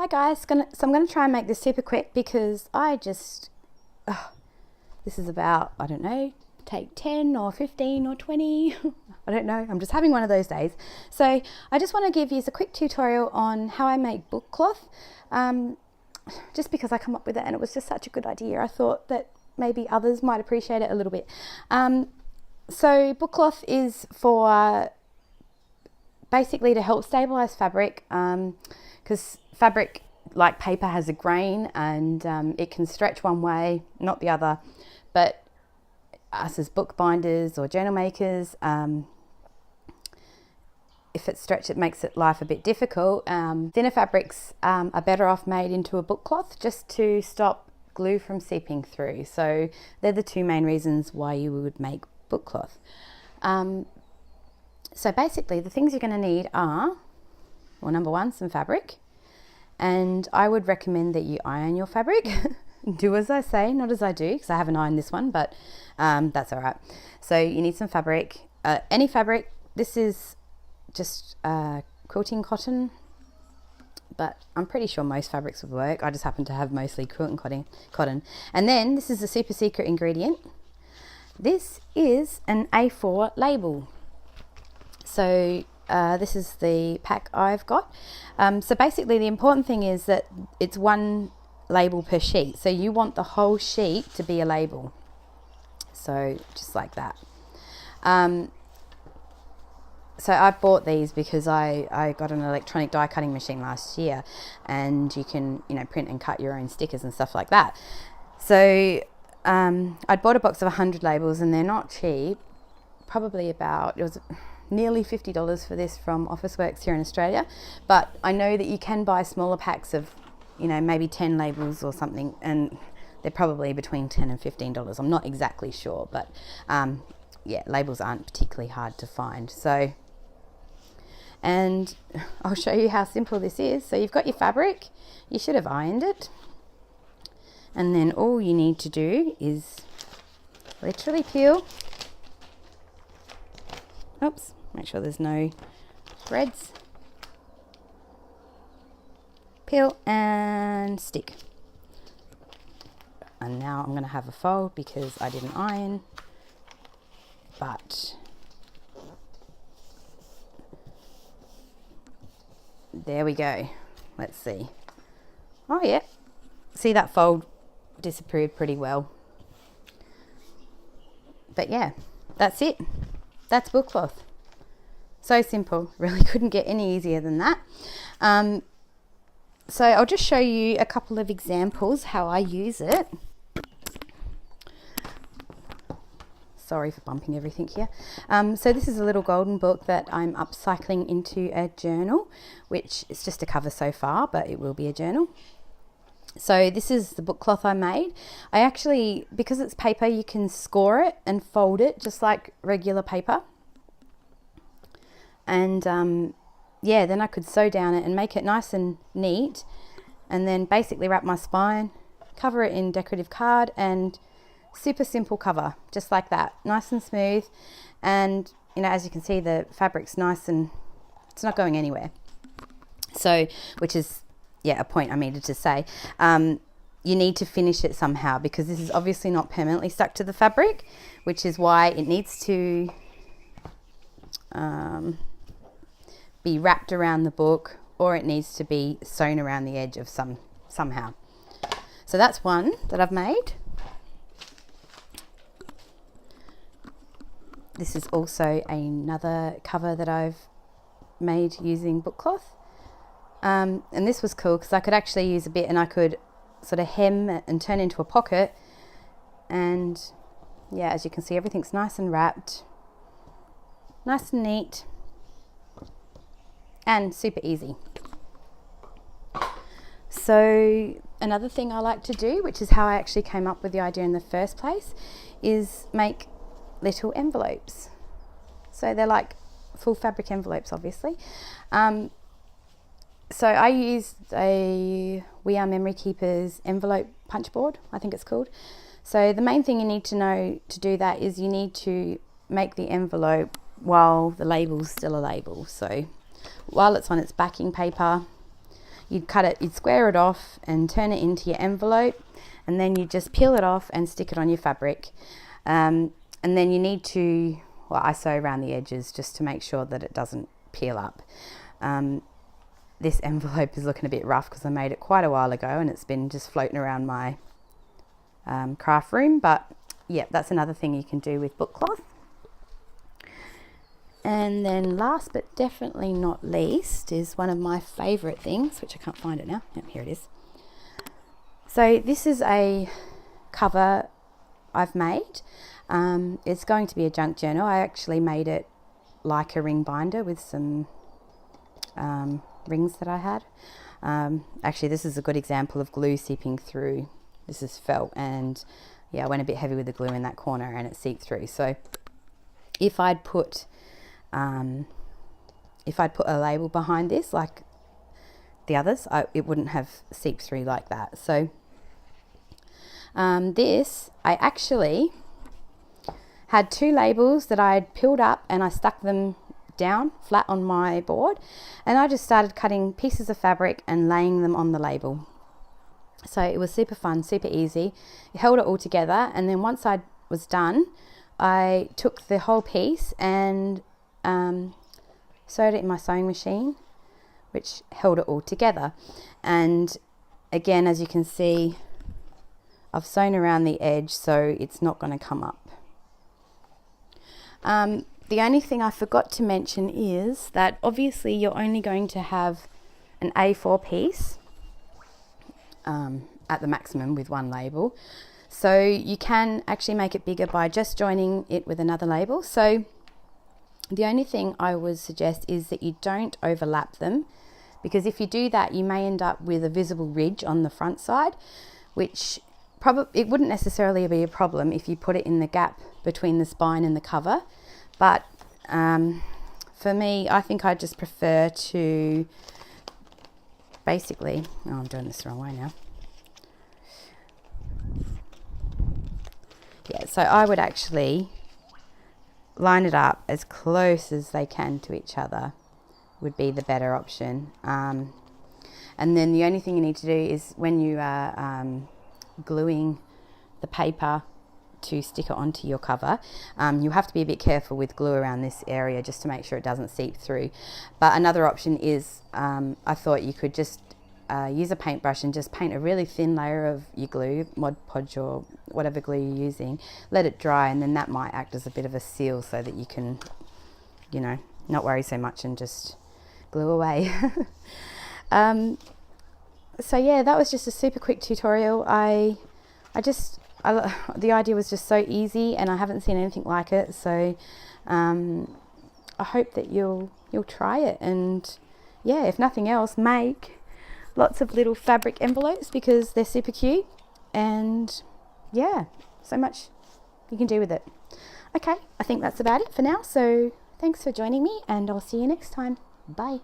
Hi guys, so I'm going to try and make this super quick because this is about, I don't know, take 10 or 15 or 20, I don't know, I'm just having one of those days. So I just want to give you a quick tutorial on how I make book cloth, just because I come up with it and it was just such a good idea. I thought that maybe others might appreciate it a little bit. So book cloth is for basically to help stabilize fabric, because fabric, like paper, has a grain and it can stretch one way, not the other. But us as bookbinders or journal makers, if it's stretched, it makes life a bit difficult. Thinner fabrics are better off made into a book cloth just to stop glue from seeping through. So they're the two main reasons why you would make book cloth. So basically the things you're going to need are, well, number one, some fabric. And I would recommend that you iron your fabric. Do as I say, not as I do, because I haven't ironed this one, but that's all right. So you need some fabric, any fabric. This is just quilting cotton, but I'm pretty sure most fabrics would work. I just happen to have mostly quilting cotton. And then this is a super secret ingredient. This is an A4 label. So this is the pack I've got. So basically the important thing is that it's one label per sheet. So you want the whole sheet to be a label. So just like that. So I bought these because I got an electronic die cutting machine last year, and you can, print and cut your own stickers and stuff like that. So I'd bought a box of 100 labels, and they're not cheap. Probably it was nearly $50 for this from Officeworks here in Australia. But I know that you can buy smaller packs of, maybe 10 labels or something, and they're probably between $10 and $15. I'm not exactly sure, but yeah, labels aren't particularly hard to find. So, and I'll show you how simple this is. So you've got your fabric, you should have ironed it, and then all you need to do is literally peel. Oops, make sure there's no threads. Peel and stick. And now I'm going to have a fold because I didn't iron, but there we go. Let's see. Oh yeah, see, that fold disapproved pretty well. But yeah, that's it. That's book cloth. So simple. Really couldn't get any easier than that. So I'll just show you a couple of examples how I use it. Sorry for bumping everything here. So this is a little golden book that I'm upcycling into a journal, which is just a cover so far, but it will be a journal. So this is the book cloth I made. I actually, because it's paper, you can score it and fold it just like regular paper. And yeah, then I could sew down it and make it nice and neat, and then basically wrap my spine, cover it in decorative card, and super simple cover, just like that, nice and smooth. And as you can see, the fabric's nice and it's not going anywhere. So, which is, yeah, a point I needed to say. You need to finish it somehow, because this is obviously not permanently stuck to the fabric, which is why it needs to be wrapped around the book, or it needs to be sewn around the edge of somehow. So that's one that I've made. This is also another cover that I've made using book cloth. And this was cool because I could actually use a bit, and I could sort of hem and turn into a pocket. And yeah, as you can see, everything's nice and wrapped, nice and neat, and super easy. So another thing I like to do, which is how I actually came up with the idea in the first place, is make little envelopes. So they're like full fabric envelopes, obviously. So I used a We Are Memory Keepers envelope punch board, I think it's called. So the main thing you need to know to do that is you need to make the envelope while the label's still a label. So while it's on its backing paper, you'd cut it, you'd square it off and turn it into your envelope, and then you just peel it off and stick it on your fabric. And then you need to, well, I sew around the edges just to make sure that it doesn't peel up. This envelope is looking a bit rough because I made it quite a while ago and it's been just floating around my craft room, but yeah, that's another thing you can do with book cloth. And then last but definitely not least is one of my favorite things, which I can't find it now. Yep, here it is. So this is a cover I've made. It's going to be a junk journal. I actually made it like a ring binder with some rings that I had. Actually, this is a good example of glue seeping through. This is felt, and yeah, I went a bit heavy with the glue in that corner and it seeped through. So if I'd put a label behind this like the others, it wouldn't have seeped through like that. So this, I actually had 2 labels that I had peeled up and I stuck them down flat on my board, and I just started cutting pieces of fabric and laying them on the label. So it was super fun, super easy. It held it all together, and then once I was done, I took the whole piece and sewed it in my sewing machine, which held it all together. And again, as you can see, I've sewn around the edge so it's not going to come up. The only thing I forgot to mention is that obviously you're only going to have an A4 piece at the maximum with one label. So you can actually make it bigger by just joining it with another label. So the only thing I would suggest is that you don't overlap them, because if you do that, you may end up with a visible ridge on the front side, which it wouldn't necessarily be a problem if you put it in the gap between the spine and the cover. But for me, I think I just prefer to basically, oh, I'm doing this the wrong way now. Yeah, so I would actually line it up as close as they can to each other would be the better option. And then the only thing you need to do is when you are gluing the paper to stick it onto your cover, you have to be a bit careful with glue around this area just to make sure it doesn't seep through. But another option is I thought you could just use a paintbrush and just paint a really thin layer of your glue, Mod Podge or whatever glue you're using, let it dry, and then that might act as a bit of a seal so that you can, you know, not worry so much and just glue away. So yeah, that was just a super quick tutorial. The idea was just so easy and I haven't seen anything like it, so I hope that you'll try it, and yeah, if nothing else, make lots of little fabric envelopes because they're super cute, and yeah, so much you can do with it. Okay, I think that's about it for now, so thanks for joining me and I'll see you next time. Bye.